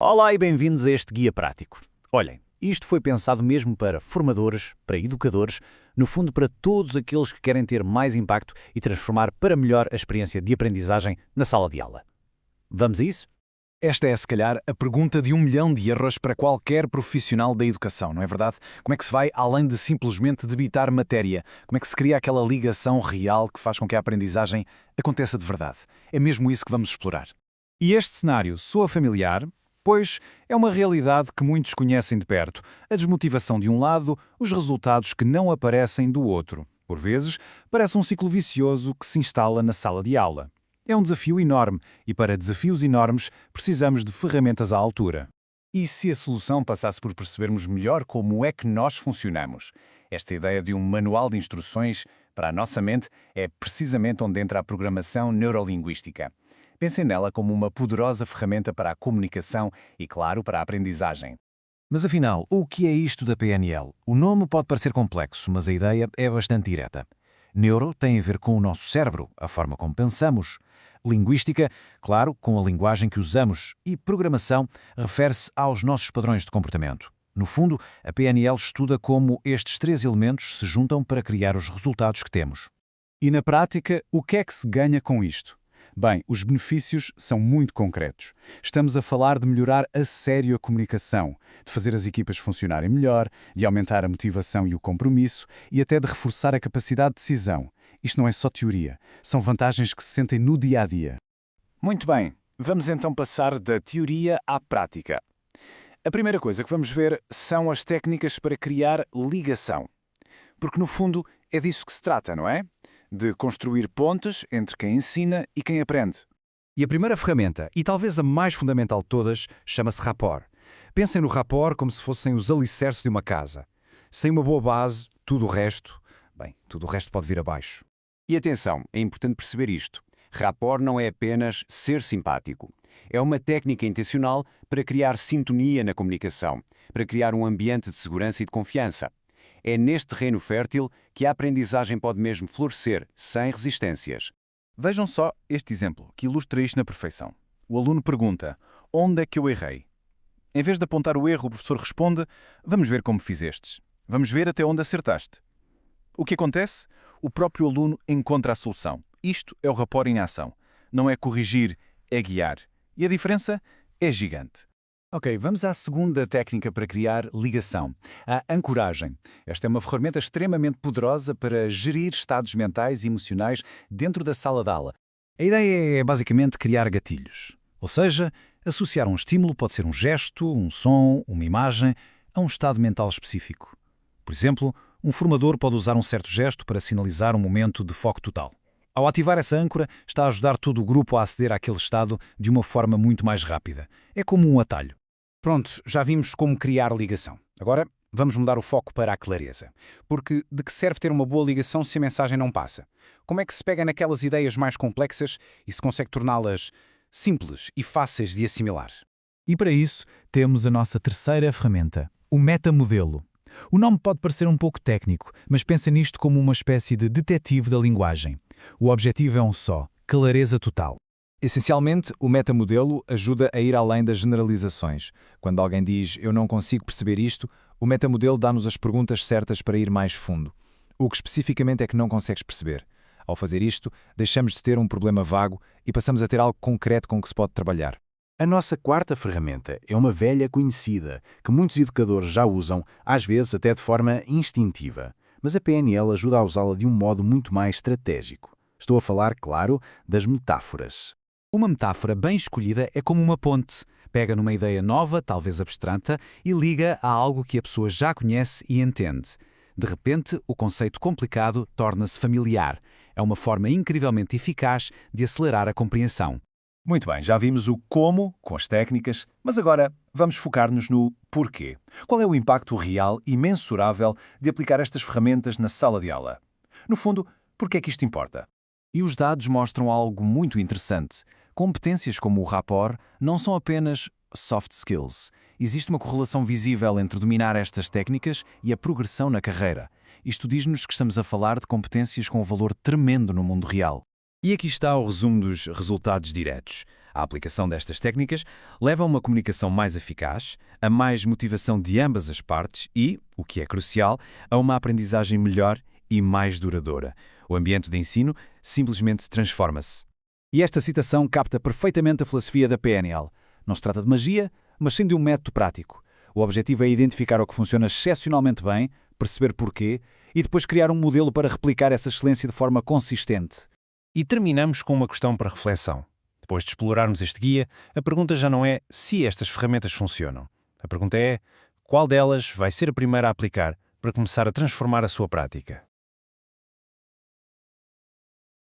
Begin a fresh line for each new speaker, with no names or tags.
Olá e bem-vindos a este guia prático. Olhem, isto foi pensado mesmo para formadores, para educadores, no fundo para todos aqueles que querem ter mais impacto e transformar para melhor a experiência de aprendizagem na sala de aula. Vamos a isso?
Esta é, se calhar, a pergunta de 1 milhão de euros para qualquer profissional da educação, não é verdade? Como é que se vai além de simplesmente debitar matéria? Como é que se cria aquela ligação real que faz com que a aprendizagem aconteça de verdade? É mesmo isso que vamos explorar.
E este cenário soa familiar, pois é uma realidade que muitos conhecem de perto. A desmotivação de um lado, os resultados que não aparecem do outro. Por vezes, parece um ciclo vicioso que se instala na sala de aula. É um desafio enorme e, para desafios enormes, precisamos de ferramentas à altura.
E se a solução passasse por percebermos melhor como é que nós funcionamos? Esta ideia de um manual de instruções para a nossa mente é precisamente onde entra a programação neurolinguística. Pensem nela como uma poderosa ferramenta para a comunicação e, claro, para a aprendizagem.
Mas afinal, o que é isto da PNL? O nome pode parecer complexo, mas a ideia é bastante direta. Neuro tem a ver com o nosso cérebro, a forma como pensamos. Linguística, claro, com a linguagem que usamos. E programação refere-se aos nossos padrões de comportamento. No fundo, a PNL estuda como estes três elementos se juntam para criar os resultados que temos.
E na prática, o que é que se ganha com isto? Bem, os benefícios são muito concretos. Estamos a falar de melhorar a sério a comunicação, de fazer as equipas funcionarem melhor, de aumentar a motivação e o compromisso e até de reforçar a capacidade de decisão. Isto não é só teoria, são vantagens que se sentem no dia a dia.
Muito bem, vamos então passar da teoria à prática. A primeira coisa que vamos ver são as técnicas para criar ligação. Porque no fundo é disso que se trata, não é? De construir pontes entre quem ensina e quem aprende.
E a primeira ferramenta, e talvez a mais fundamental de todas, chama-se rapport. Pensem no rapport como se fossem os alicerces de uma casa. Sem uma boa base, tudo o resto pode vir abaixo.
E atenção, é importante perceber isto. Rapport não é apenas ser simpático. É uma técnica intencional para criar sintonia na comunicação, para criar um ambiente de segurança e de confiança. É neste terreno fértil que a aprendizagem pode mesmo florescer, sem resistências.
Vejam só este exemplo, que ilustra isto na perfeição. O aluno pergunta: onde é que eu errei? Em vez de apontar o erro, o professor responde: vamos ver como fizestes. Vamos ver até onde acertaste. O que acontece? O próprio aluno encontra a solução. Isto é o rapport em ação. Não é corrigir, é guiar. E a diferença é gigante.
Ok, vamos à segunda técnica para criar ligação, a ancoragem. Esta é uma ferramenta extremamente poderosa para gerir estados mentais e emocionais dentro da sala de aula.
A ideia é basicamente criar gatilhos. Ou seja, associar um estímulo pode ser um gesto, um som, uma imagem, a um estado mental específico. Por exemplo, um formador pode usar um certo gesto para sinalizar um momento de foco total. Ao ativar essa âncora, está a ajudar todo o grupo a aceder àquele estado de uma forma muito mais rápida. É como um atalho.
Pronto, já vimos como criar ligação. Agora vamos mudar o foco para a clareza. Porque de que serve ter uma boa ligação se a mensagem não passa? Como é que se pega naquelas ideias mais complexas e se consegue torná-las simples e fáceis de assimilar?
E para isso, temos a nossa terceira ferramenta, o metamodelo. O nome pode parecer um pouco técnico, mas pensa nisto como uma espécie de detetive da linguagem. O objetivo é um só: clareza total.
Essencialmente, o metamodelo ajuda a ir além das generalizações. Quando alguém diz "eu não consigo perceber isto", o metamodelo dá-nos as perguntas certas para ir mais fundo. O que especificamente é que não consegues perceber? Ao fazer isto, deixamos de ter um problema vago e passamos a ter algo concreto com que se pode trabalhar.
A nossa quarta ferramenta é uma velha conhecida, que muitos educadores já usam, às vezes até de forma instintiva. Mas a PNL ajuda a usá-la de um modo muito mais estratégico. Estou a falar, claro, das metáforas.
Uma metáfora bem escolhida é como uma ponte. Pega numa ideia nova, talvez abstrata, e liga a algo que a pessoa já conhece e entende. De repente, o conceito complicado torna-se familiar. É uma forma incrivelmente eficaz de acelerar a compreensão.
Muito bem, já vimos o como com as técnicas, mas agora vamos focar-nos no porquê. Qual é o impacto real e mensurável de aplicar estas ferramentas na sala de aula? No fundo, por que é que isto importa?
E os dados mostram algo muito interessante. Competências como o rapport não são apenas soft skills. Existe uma correlação visível entre dominar estas técnicas e a progressão na carreira. Isto diz-nos que estamos a falar de competências com um valor tremendo no mundo real.
E aqui está o resumo dos resultados diretos.
A aplicação destas técnicas leva a uma comunicação mais eficaz, a mais motivação de ambas as partes e, o que é crucial, a uma aprendizagem melhor e mais duradoura. O ambiente de ensino simplesmente transforma-se.
E esta citação capta perfeitamente a filosofia da PNL. Não se trata de magia, mas sim de um método prático. O objetivo é identificar o que funciona excepcionalmente bem, perceber porquê e depois criar um modelo para replicar essa excelência de forma consistente.
E terminamos com uma questão para reflexão. Depois de explorarmos este guia, a pergunta já não é se estas ferramentas funcionam. A pergunta é qual delas vai ser a primeira a aplicar para começar a transformar a sua prática.